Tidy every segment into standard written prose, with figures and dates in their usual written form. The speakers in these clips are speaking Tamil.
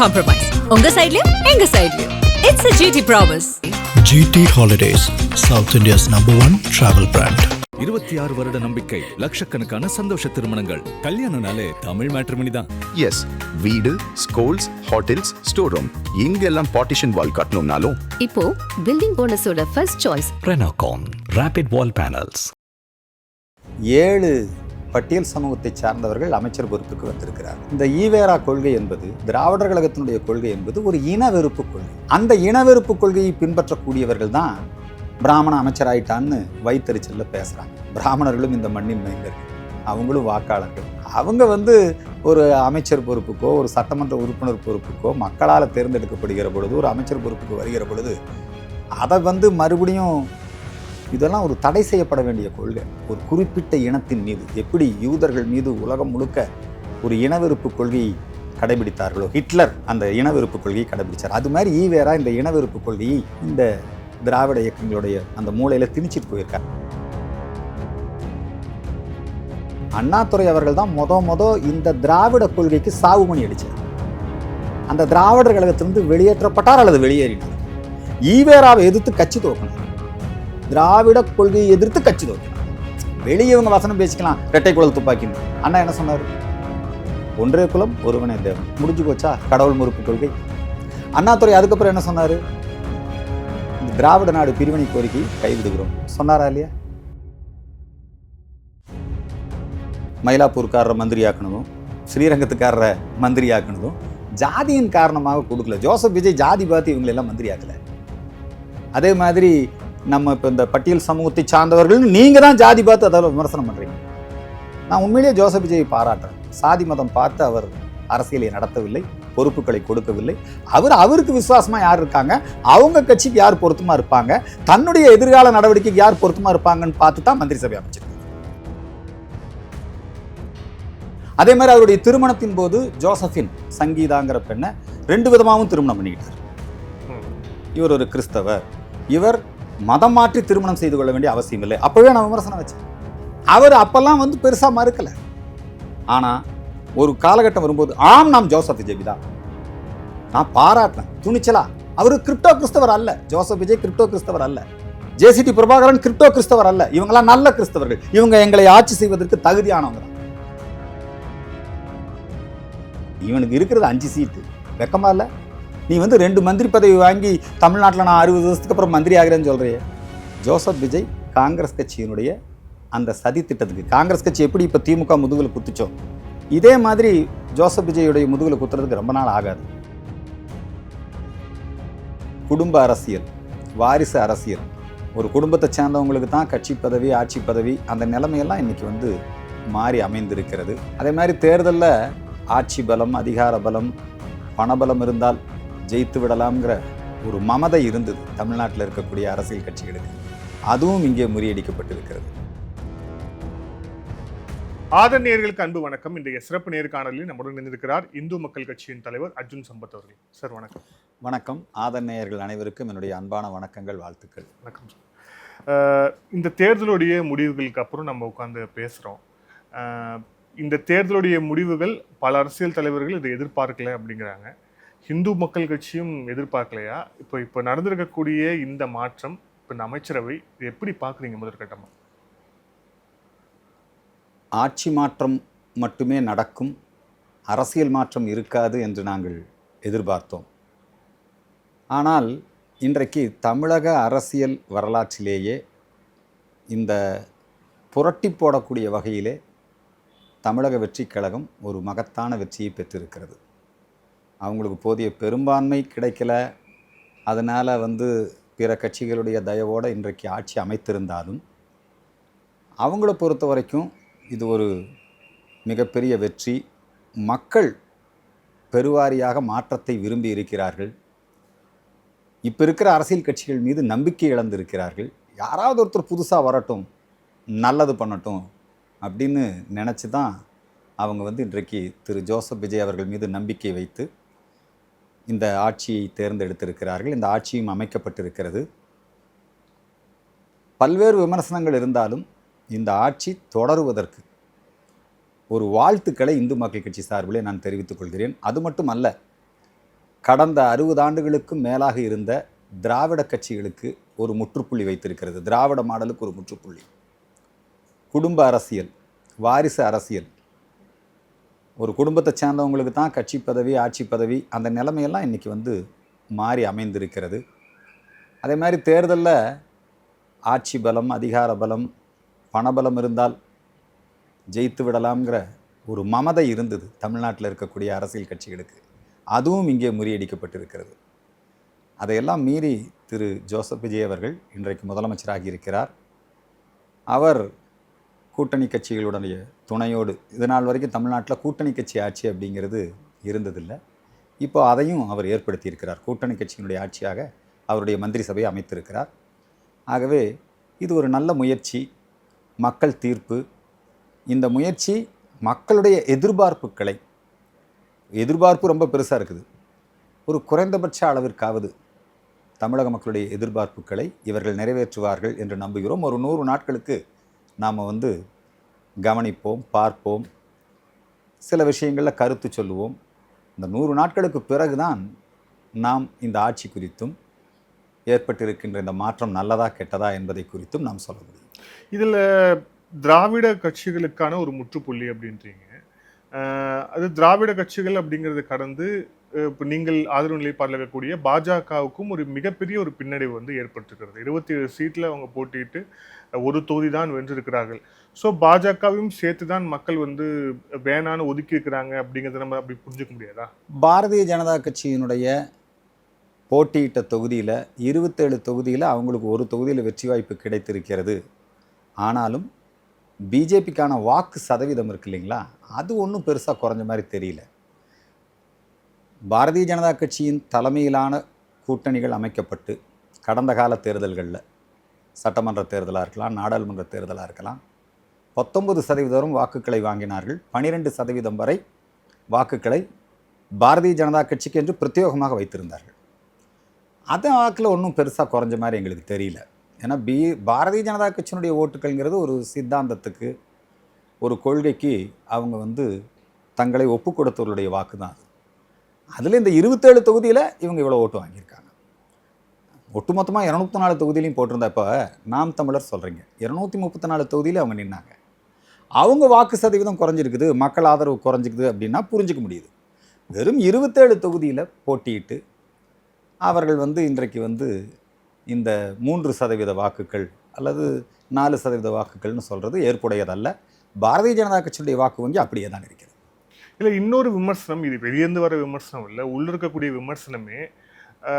compromise. உங்க சைடுலயும் எங்க சைடுலயும். It's a GT promise. GT Holidays, South India's #1 travel brand. 26 வருட நம்பிக்கை, லட்சக்கணக்கான சந்தோஷ திருமணங்கள். கல்யாணம்னாலே தமிழ் மேட்ரிமோனி தான். எஸ், வீடு, ஸ்கூல்ஸ், ஹோட்டல்ஸ், ஸ்டோர் ரூம் எங்கெல்லாம் பார்ட்டிஷன் வால் கட்டணும்னாலும் இப்போ பில்டிங் போனஸோட first choice Renocon Rapid Wall Panels. 7 பட்டியல் சமூகத்தை சார்ந்தவர்கள் அமைச்சர் பொறுப்புக்கு வந்திருக்கிறார். இந்த ஈவேரா கொள்கை என்பது, திராவிடர் கழகத்தினுடைய கொள்கை என்பது ஒரு இனவெறுப்பு கொள்கை. அந்த இனவெறுப்பு கொள்கையை பின்பற்றக்கூடியவர்கள் தான் பிராமண அமைச்சராயிட்டான்னு வைத்தறிச்சல்ல பேசுகிறாங்க. பிராமணர்களும் இந்த மண்ணின் மைந்தர்கள், அவங்களும் வாக்காளர்கள். அவங்க ஒரு அமைச்சர் பொறுப்புக்கோ ஒரு சட்டமன்ற உறுப்பினர் பொறுப்புக்கோ மக்களால் தேர்ந்தெடுக்கப்படுகிற பொழுது, ஒரு அமைச்சர் பொறுப்புக்கு வருகிற பொழுது அதை மறுபடியும் இதெல்லாம் ஒரு தடை செய்யப்பட வேண்டிய கொள்கை. ஒரு குறிப்பிட்ட இனத்தின் மீது எப்படி யூதர்கள் மீது உலகம் முழுக்க ஒரு இனவெறுப்பு கொள்கையை கடைபிடித்தார்களோ, ஹிட்லர் அந்த இனவெறுப்பு கொள்கையை கடைபிடித்தார். அது மாதிரி ஈவேரா இந்த இனவெறுப்பு கொள்கையை இந்த திராவிட இயக்கங்களுடைய அந்த மூளையில் திணிச்சிட்டு போயிருக்கார். அண்ணாதுரை அவர்கள் தான் இந்த திராவிட கொள்கைக்கு சாவுமணி அடிச்சார். அந்த திராவிடர் கழகத்திலிருந்து வெளியேற்றப்பட்டார் அல்லது வெளியேறினார். ஈவேராவை எதிர்த்து கட்சி துவக்கினார். திராவிட கொள்கையை எதிர்த்து கட்சி துவக்கினார். வெளியே இவங்க வசனம் பேசிக்கலாம், இரட்டை குழல் துப்பாக்கின்னு. அண்ணா என்ன சொன்னார்? ஒன்றே குலம் ஒருவனே தேவன். முடிஞ்சு போச்சா கடவுள் மறுப்பு கொள்கை? அண்ணாதுரை அதுக்கப்புறம் என்ன சொன்னார்? திராவிட நாடு பிரிவினை கோரிக்கை கைவிடுகிறோம் சொன்னாரா இல்லையா? மயிலாப்பூர்காரரை மந்திரி ஆக்கணும், ஸ்ரீரங்கத்துக்காரரை மந்திரி ஆக்கணும் ஜாதியின் காரணமாக கொடுக்கல. ஜோசப் விஜய் ஜாதி பார்த்து இவங்களெல்லாம் மந்திரி ஆக்கல. அதே மாதிரி நம்ம இப்போ இந்த பட்டியல் சமூகத்தை சார்ந்தவர்கள் நீங்கள் தான் ஜாதி பார்த்து அதை விமர்சனம் பண்ணுறீங்க. நான் உண்மையிலேயே ஜோசப் விஜயை பாராட்டுறேன். சாதி மதம் பார்த்து அவர் அரசியலை நடத்தவில்லை, பொறுப்புகளை கொடுக்கவில்லை. அவருக்கு விசுவாசமாக யார் இருக்காங்க, அவங்க கட்சிக்கு யார் பொருத்தமாக இருப்பாங்க, தன்னுடைய எதிர்கால நடவடிக்கைக்கு யார் பொருத்தமாக இருப்பாங்கன்னு பார்த்து தான் மந்திரி சபை அமைச்சிருக்காங்க. அதே மாதிரி அவருடைய திருமணத்தின் போது ஜோசபின் சங்கீதாங்கிற பெண்ணை 2 விதமாகவும் திருமணம் பண்ணிக்கிட்டார். இவர் ஒரு கிறிஸ்தவர், இவர் மதம் மாற்றி திருமணம் செய்து கொள்ள வேண்டிய அவசியம் இல்லை. அப்பவே நான் விமர்சனம் வச்சேன். அவர் அப்பெல்லாம் பெருசா மறுக்கல. ஆனா ஒரு காலகட்டம் வரும்போது நாம் ஜோசப் விஜய் தான் நான் பாராட்டினேன் துணிச்சலா. அவரு கிரிப்டோ கிறிஸ்தவர் அல்ல. ஜோசப் விஜய் கிரிப்டோ கிறிஸ்தவர் அல்ல. ஜேசிடி பிரபாகரன் கிரிப்டோ கிறிஸ்தவர் அல்ல. இவங்கெல்லாம் நல்ல கிறிஸ்தவர்கள். இவங்க எங்களை ஆட்சி செய்வதற்கு தகுதியானவங்க தான். இவனுக்கு இருக்கிறது 5 சீட்டு. வெக்கமா இல்ல? நீ 2 மந்திரி பதவி வாங்கி தமிழ்நாட்டில் நான் 60 வருஷத்துக்கு அப்புறம் மந்திரி ஆகிறேன்னு சொல்றியே. ஜோசப் விஜய் காங்கிரஸ் கட்சியினுடைய அந்த சதி திட்டத்துக்கு, காங்கிரஸ் கட்சி எப்படி இப்போ திமுக முதுகில் குத்துச்சோ இதே மாதிரி ஜோசப் விஜயுடைய முதுகில் குத்துறதுக்கு ரொம்ப நாள் ஆகாது. குடும்ப அரசியல், வாரிசு அரசியல், ஒரு குடும்பத்தை சேர்ந்தவங்களுக்கு தான் கட்சி பதவி, ஆட்சி பதவி, அந்த நிலைமையெல்லாம் இன்னைக்கு மாறி அமைந்திருக்கிறது. அதே மாதிரி தேர்தலில் ஆட்சி பலம், அதிகார பலம், பணபலம் இருந்தால் ஜெயித்து விடலாம்ங்கிற ஒரு மமதை இருந்தது தமிழ்நாட்டில் இருக்கக்கூடிய அரசியல் கட்சிகளுக்கு. அதுவும் இங்கே முறியடிக்கப்பட்டிருக்கிறது. ஆதன் நேயர்களுக்கு அன்பு வணக்கம். இன்றைய சிறப்பு நேர்காணலில் நம்முடன் இணைந்திருக்கிறார் இந்து மக்கள் கட்சியின் தலைவர் அர்ஜுன் சம்பத் அவர்கள். சார் வணக்கம். வணக்கம். ஆதன் நேயர்கள் அனைவருக்கும் என்னுடைய அன்பான வணக்கங்கள், வாழ்த்துக்கள். வணக்கம் சார். இந்த தேர்தலுடைய முடிவுகளுக்கு அப்புறம் நம்ம உட்காந்து பேசுகிறோம். இந்த தேர்தலுடைய முடிவுகள் பல அரசியல் தலைவர்கள் இதை எதிர்பார்க்கல அப்படிங்கிறாங்க. இந்து மக்கள் கட்சியும் எதிர்பார்க்கலையா? இப்போ நடந்திருக்கக்கூடிய இந்த மாற்றம், இப்போ இந்த அமைச்சரவை, இது எப்படி பார்க்குறீங்க முதற்கட்டமாக? ஆட்சி மாற்றம் மட்டுமே நடக்கும், அரசியல் மாற்றம் இருக்காது என்று நாங்கள் எதிர்பார்த்தோம். ஆனால் இன்றைக்கு தமிழக அரசியல் வரலாற்றிலேயே இந்த புரட்டி போடக்கூடிய வகையிலே தமிழக வெற்றிக் கழகம் ஒரு மகத்தான வெற்றியை பெற்றிருக்கிறது. அவங்களுக்கு போதிய பெரும்பான்மை கிடைக்கல, அதனால் பிற கட்சிகளுடைய தயவோடு இன்றைக்கு ஆட்சி அமைத்திருந்தாலும் அவங்கள பொறுத்த வரைக்கும் இது ஒரு மிகப்பெரிய வெற்றி. மக்கள் பெருவாரியாக மாற்றத்தை விரும்பி இருக்கிறார்கள். இப்போ இருக்கிற அரசியல் கட்சிகள் மீது நம்பிக்கை இழந்திருக்கிறார்கள். யாராவது ஒருத்தர் புதுசாக வரட்டும், நல்லது பண்ணட்டும் அப்படின்னு நினச்சி தான் அவங்க இன்றைக்கு திரு ஜோசப் விஜய் அவர்கள் மீது நம்பிக்கை வைத்து இந்த ஆட்சியை தேர்ந்தெடுத்திருக்கிறார்கள். இந்த ஆட்சியும் அமைக்கப்பட்டிருக்கிறது. பல்வேறு விமர்சனங்கள் இருந்தாலும் இந்த ஆட்சி தொடருவதற்கு ஒரு வாழ்த்துக்களை இந்து மக்கள் கட்சி சார்பிலே நான் தெரிவித்துக் கொள்கிறேன். அது மட்டும் அல்ல, கடந்த 60 ஆண்டுகளுக்கும் மேலாக இருந்த திராவிட கட்சிகளுக்கு ஒரு முற்றுப்புள்ளி வைத்திருக்கிறது. திராவிட மாடலுக்கு ஒரு முற்றுப்புள்ளி. குடும்ப அரசியல், வாரிசு அரசியல், ஒரு குடும்பத்தை சேர்ந்தவங்களுக்கு தான் கட்சி பதவி, ஆட்சி பதவி, அந்த நிலைமையெல்லாம் இன்றைக்கி வந்து மாறி அமைந்திருக்கிறது. அதே மாதிரி தேர்தலில் ஆட்சி பலம், அதிகார பலம், பணபலம் இருந்தால் ஜெயித்து விடலாம்ங்கிற ஒரு மமதை இருந்தது தமிழ்நாட்டில் இருக்கக்கூடிய அரசியல் கட்சிகளுக்கு. அதுவும் இங்கே முறியடிக்கப்பட்டிருக்கிறது. அதையெல்லாம் மீறி திரு ஜோசப் விஜய் அவர்கள் இன்றைக்கு முதலமைச்சராகி இருக்கிறார். அவர் கூட்டணி கட்சிகளுடைய துணையோடு, இதனால் வரைக்கும் தமிழ்நாட்டில் கூட்டணி கட்சி ஆட்சி அப்படிங்கிறது இருந்ததில்லை. இப்போ அதையும் அவர் ஏற்படுத்தியிருக்கிறார். கூட்டணி கட்சியினுடைய ஆட்சியாக அவருடைய மந்திரி சபையை அமைத்திருக்கிறார். ஆகவே இது ஒரு நல்ல முயற்சி, மக்கள் தீர்ப்பு. இந்த முயற்சி மக்களுடைய எதிர்பார்ப்பு ரொம்ப பெருசாக இருக்குது. ஒரு குறைந்தபட்ச அளவிற்காவது தமிழக மக்களுடைய எதிர்பார்ப்புகளை இவர்கள் நிறைவேற்றுவார்கள் என்று நம்புகிறோம். ஒரு 100 நாட்களுக்கு நாம் வந்து கவனிப்போம், பார்ப்போம், சில விஷயங்களில் கருத்து சொல்லுவோம். இந்த 100 நாட்களுக்கு பிறகுதான் நாம் இந்த ஆட்சி குறித்தும் ஏற்பட்டிருக்கின்ற இந்த மாற்றம் நல்லதா கெட்டதா என்பதை குறித்தும் நாம் சொல்ல முடியும். இதில் திராவிட கட்சிகளுக்கான ஒரு முற்றுப்புள்ளி அப்படின்றீங்க. அது திராவிட கட்சிகள் அப்படிங்கிறது கடந்து இப்போ நீங்கள் ஆதரவு நிலைப்பாடில் இருக்கக்கூடிய பாஜகவுக்கும் ஒரு மிகப்பெரிய ஒரு பின்னடைவு வந்து ஏற்பட்டிருக்கிறது. 27 சீட்டில் அவங்க போட்டிட்டு ஒரு தொகுதி தான் வென்றிருக்கிறார்கள். ஸோ பாஜகவையும் சேர்த்து தான் மக்கள் வந்து வேணான்னு ஒதுக்கி இருக்கிறாங்க அப்படிங்கிறத நம்ம அப்படி புரிஞ்சுக்க முடியாதா? பாரதிய ஜனதா கட்சியினுடைய போட்டியிட்ட தொகுதியில் 27 தொகுதியில் அவங்களுக்கு ஒரு தொகுதியில் வெற்றி வாய்ப்பு கிடைத்திருக்கிறது. ஆனாலும் பிஜேபிக்கான வாக்கு சதவீதம் இருக்கு இல்லைங்களா, அது ஒன்றும் பெருசாக குறைஞ்ச மாதிரி தெரியல. பாரதிய ஜனதா கட்சியின் தலைமையிலான கூட்டணிகள் அமைக்கப்பட்டு கடந்த கால தேர்தல்களில், சட்டமன்ற தேர்தலாக இருக்கலாம், நாடாளுமன்ற தேர்தலாக இருக்கலாம், 19% வாக்குகளை வாங்கினார்கள். 12% வரை வாக்குகளை பாரதிய ஜனதா கட்சிக்கு என்று பிரத்யேகமாக வைத்திருந்தார்கள். அந்த வாக்கில் ஒன்றும் பெருசாக குறைஞ்ச மாதிரி எங்களுக்கு தெரியல. ஏன்னா பாரதிய ஜனதா கட்சியினுடைய ஓட்டுக்கள்ங்கிறது ஒரு சித்தாந்தத்துக்கு, ஒரு கொள்கைக்கு அவங்க வந்து தங்களை ஒப்பு கொடுத்தவர்களுடைய வாக்கு தான். அதில் இந்த 27 தொகுதியில் இவங்க இவ்வளோ ஓட்டு வாங்கியிருக்காங்க. ஒட்டுமொத்தமாக 204 தொகுதியிலையும் போட்டிருந்தா, இப்போ நாம் தமிழர் சொல்கிறீங்க, 234 தொகுதியில் அவங்க நின்னாங்க. அவங்க வாக்கு சதவீதம் குறைஞ்சிருக்குது, மக்கள் ஆதரவு குறைஞ்சிக்குது அப்படின்னா புரிஞ்சிக்க முடியுது. வெறும் 27 தொகுதியில் போட்டியிட்டு அவர்கள் வந்து இன்றைக்கு வந்து இந்த 3% வாக்குகள் அல்லது 4% வாக்குகள்னு சொல்கிறது ஏற்புடையதல்ல. பாரதிய ஜனதா கட்சியுடைய வாக்கு வங்கி அப்படியே தான் இருக்கிறது. இல்லை, இன்னொரு விமர்சனம், இது வெளியேந்து வர விமர்சனம் இல்லை, உள்ள இருக்கக்கூடிய விமர்சனமே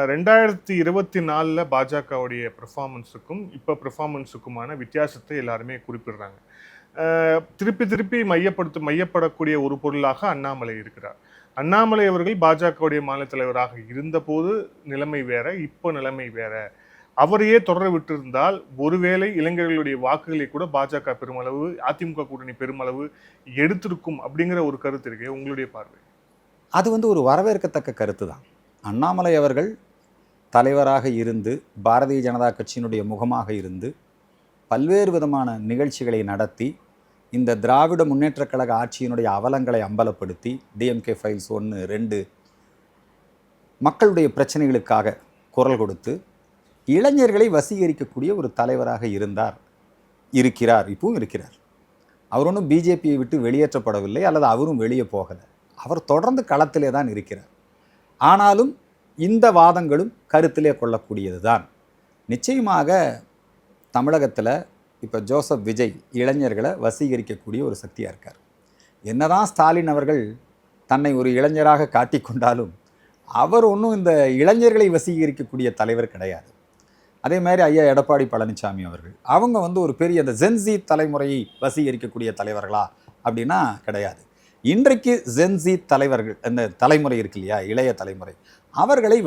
2024 பாஜகவுடைய பெர்ஃபார்மன்ஸுக்கும் இப்போ பெர்ஃபார்மன்ஸுக்குமான வித்தியாசத்தை எல்லாருமே குறிப்பிடுறாங்க. திருப்பி மையப்படக்கூடிய ஒரு பொருளாக அண்ணாமலை இருக்கிறார். அண்ணாமலை அவர்கள் பாஜகவுடைய மாநில தலைவராக இருந்தபோது நிலைமை வேற, இப்போ நிலைமை வேற. அவரையே தொடர விட்டிருந்தால் ஒருவேளை இளைஞர்களுடைய வாக்குகளை கூட பாஜக பெருமளவு, அதிமுக கூட்டணி பெருமளவு எடுத்திருக்கும் அப்படிங்கிற ஒரு கருத்து இருக்கு. உங்களுடைய பார்வை? அது வந்து ஒரு வரவேற்கத்தக்க கருத்து தான். அண்ணாமலை அவர்கள் தலைவராக இருந்து, பாரதிய ஜனதா கட்சியினுடைய முகமாக இருந்து, பல்வேறு விதமான நிகழ்ச்சிகளை நடத்தி, இந்த திராவிட முன்னேற்றக் கழக ஆட்சியினுடைய அவலங்களை அம்பலப்படுத்தி, டிஎம்கே ஃபைல்ஸ் 1, 2 மக்களுடைய பிரச்சனைகளுக்காக குரல் கொடுத்து இளைஞர்களை வசீகரிக்கக்கூடிய ஒரு தலைவராக இருக்கிறார், இப்பவும் இருக்கிறார். அவர் ஒன்றும் பிஜேபியை விட்டு வெளியேற்றப்படவில்லை, அல்லது அவரும் வெளியே போகலை. அவர் தொடர்ந்து களத்திலே தான் இருக்கிறார். ஆனாலும் இந்த வாதங்களும் கருத்திலே கொள்ளக்கூடியது தான். நிச்சயமாக தமிழகத்தில் இப்போ ஜோசப் விஜய் இளைஞர்களை வசீகரிக்கக்கூடிய ஒரு சக்தியாக இருக்கார். என்னதான் ஸ்டாலின் அவர்கள் தன்னை ஒரு இளைஞராக காட்டிக்கொண்டாலும் அவர் ஒன்றும் இந்த இளைஞர்களை வசீகரிக்கக்கூடிய தலைவர் கிடையாது. அதே மாதிரி ஐயா எடப்பாடி பழனிசாமி அவர்கள், அவங்க வந்து ஒரு பெரிய அந்த ஜென்சி தலைமுறையை வசீகரிக்கக்கூடிய தலைவர்களா அப்படின்னா கிடையாது. இன்றைக்கு ஜென்சி தலைவர்கள், அந்த தலைமுறை இருக்கு இல்லையா, இளைய தலைமுறை, அவர்களை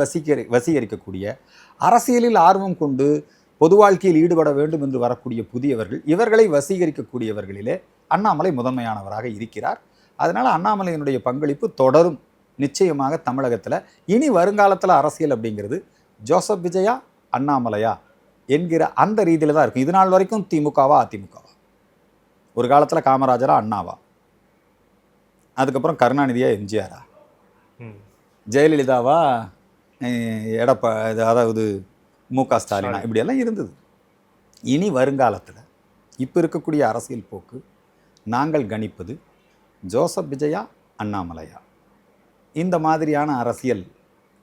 வசீகரிக்கக்கூடிய, அரசியலில் ஆர்வம் கொண்டு பொது வாழ்க்கையில் ஈடுபட வேண்டும் என்று வரக்கூடிய புதியவர்கள், இவர்களை வசீகரிக்கக்கூடியவர்களிலே அண்ணாமலை முதன்மையானவராக இருக்கிறார். அதனால் அண்ணாமலையினுடைய பங்களிப்பு தொடரும். நிச்சயமாக தமிழகத்தில் இனி வருங்காலத்தில் அரசியல் அப்படிங்கிறது ஜோசப் விஜயா அண்ணாமலையா என்கிற அந்த ரீதியில் தான் இருக்கும். இது நாள் வரைக்கும் திமுகவா அதிமுகவா, ஒரு காலத்தில் காமராஜரா அண்ணாவா, அதுக்கப்புறம் கருணாநிதியா எம்ஜிஆரா, ஜெயலலிதாவா அதாவது மு.க. ஸ்டாலினா இப்படியெல்லாம் இருந்தது. இனி வருங்காலத்தில் இப்போ இருக்கக்கூடிய அரசியல் போக்கு நாங்கள் கணிப்பது ஜோசப் விஜயா, அண்ணாமலையா, இந்த மாதிரியான அரசியல்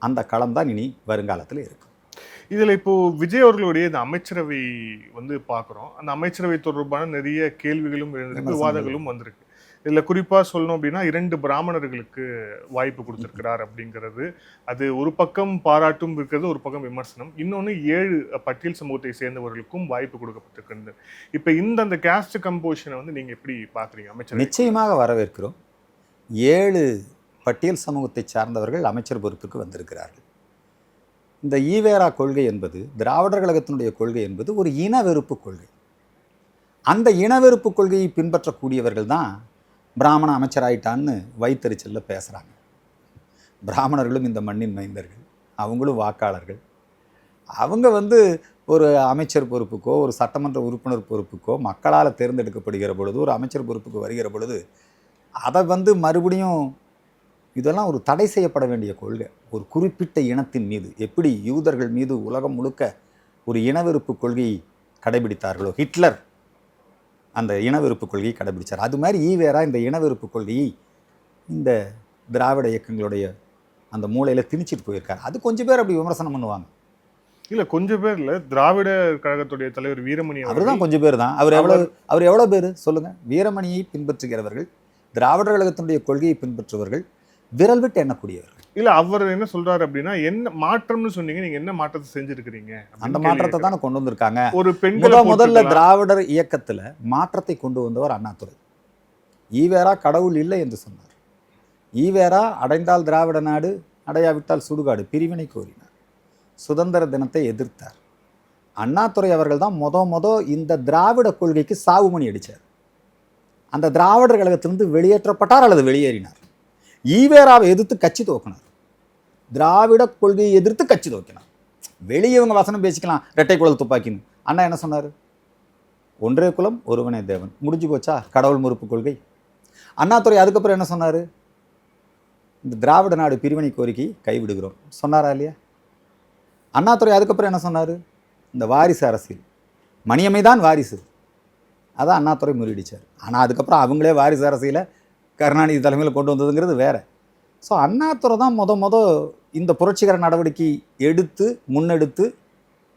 அந்த களம்தான் இனி வருங்காலத்தில் இருக்கும். இதில் இப்போ விஜய் அவர்களுடைய இந்த அமைச்சரவை வந்து பார்க்குறோம். அந்த அமைச்சரவை தொடர்பான நிறைய கேள்விகளும் இருந்திருக்கு, விவாதங்களும் வந்திருக்கு. இதில் குறிப்பாக சொல்லணும் அப்படின்னா 2 பிராமணர்களுக்கு வாய்ப்பு கொடுத்துருக்கிறார் அப்படிங்கிறது, அது ஒரு பக்கம் பாராட்டும் இருக்கிறது, ஒரு பக்கம் விமர்சனம். இன்னொன்று 7 பட்டியல் சமூகத்தை சேர்ந்தவர்களுக்கும் வாய்ப்பு கொடுக்கப்பட்டிருக்கிறது. இப்போ அந்த கேஸ்ட் கம்போசிஷனை வந்து நீங்கள் எப்படி பார்க்குறீங்க அமைச்சர்? நிச்சயமாக வரவேற்கிறோம். 7 பட்டியல் சமூகத்தை சார்ந்தவர்கள் அமைச்சர் பொறுப்புக்கு வந்திருக்கிறார்கள். இந்த ஈவேரா கொள்கை என்பது, திராவிடர் கழகத்தினுடைய கொள்கை என்பது ஒரு இனவெறுப்பு கொள்கை. அந்த இனவெறுப்பு கொள்கையை பின்பற்றக்கூடியவர்கள் தான் பிராமண அமைச்சராயிட்டான்னு வைத்தறிச்சலில் பேசுகிறாங்க. பிராமணர்களும் இந்த மண்ணின் மைந்தர்கள், அவங்களும் வாக்காளர்கள். அவங்க வந்து ஒரு அமைச்சர் பொறுப்புக்கோ ஒரு சட்டமன்ற உறுப்பினர் பொறுப்புக்கோ மக்களால் தேர்ந்தெடுக்கப்படுகிற பொழுது, ஒரு அமைச்சர் பொறுப்புக்கு வருகிற பொழுது அதை வந்து மறுபடியும் இதெல்லாம் ஒரு தடை செய்யப்பட வேண்டிய கொள்கை. ஒரு குறிப்பிட்ட இனத்தின் மீது எப்படி யூதர்கள் மீது உலகம் முழுக்க ஒரு இனவெறுப்பு கொள்கையை கடைபிடித்தார்களோ, ஹிட்லர் அந்த இனவெறுப்பு கொள்கையை கடைபிடித்தார். அது மாதிரி ஈவேரா இந்த இனவெறுப்பு கொள்கையை இந்த திராவிட இயக்கங்களுடைய அந்த மூளையில் திணிச்சிட்டு போயிருக்காரு. அது கொஞ்சம் பேர் அப்படி விமர்சனம் பண்ணுவாங்க. இல்லை, கொஞ்சம் பேர் இல்லை, திராவிட கழகத்துடைய தலைவர் வீரமணி அவர் தான் கொஞ்சம் பேர் தான். அவர் எவ்வளோ பேர் சொல்லுங்கள்? வீரமணியை பின்பற்றுகிறவர்கள், திராவிடர் கழகத்தினுடைய கொள்கையை பின்பற்றுபவர்கள் விரல் விட்டு எண்ணக்கூடியவர்கள். இல்ல, அவர் என்ன சொல்றாரு அப்படின்னா, என்ன மாற்றம்னு சொன்னீங்க, நீங்க என்ன மாற்றத்தை செஞ்சிருக்கிறீங்க? அந்த மாற்றத்தை தானே கொண்டு வந்திருக்காங்க. ஒரு முதல்ல திராவிடர் இயக்கத்துல மாற்றத்தை கொண்டு வந்தவர் அண்ணாதுரை. ஈவேரா கடவுள் இல்லை என்று சொன்னார். ஈவேரா அடைந்தால் திராவிட நாடு, அடையாவிட்டால் சுடுகாடு, பிரிவினை கோரினார். சுதந்திர தினத்தை எதிர்த்தார். அண்ணாதுரை அவர்கள் தான் இந்த திராவிட கொள்கைக்கு சாவுமணி அடித்தார். அந்த திராவிடர் கழகத்திலிருந்து வெளியேற்றப்பட்டார் அல்லது வெளியேறினார். ஈவேராவை எதிர்த்து கட்சி துவக்கினார். திராவிட கொள்கையை எதிர்த்து கட்சி துவக்கினார். வெளியே இவங்க வசனம் பேசிக்கலாம், இரட்டை குழல் துப்பாக்கின்னு. அண்ணா என்ன சொன்னார்? ஒன்றே குலம் ஒருவனே தேவன். முடிஞ்சு போச்சா கடவுள் மறுப்பு கொள்கை? அண்ணாதுரை அதுக்கப்புறம் என்ன சொன்னார்? இந்த திராவிட நாடு பிரிவினை கோரிக்கை கைவிடுகிறோம் சொன்னாரா இல்லையா? அண்ணாதுரை அதுக்கப்புறம் என்ன சொன்னார்? இந்த வாரிசு அரசியல், மணியம்மை தான் வாரிசு, அதான் அண்ணாதுரை முறியடிச்சார். ஆனால் அதுக்கப்புறம் அவங்களே வாரிசு அரசியலை கருணாநிதி தலைமையில் கொண்டு வந்ததுங்கிறது வேற. ஸோ அண்ணாதுரை தான் இந்த புரட்சிகர நடவடிக்கை முன்னெடுத்து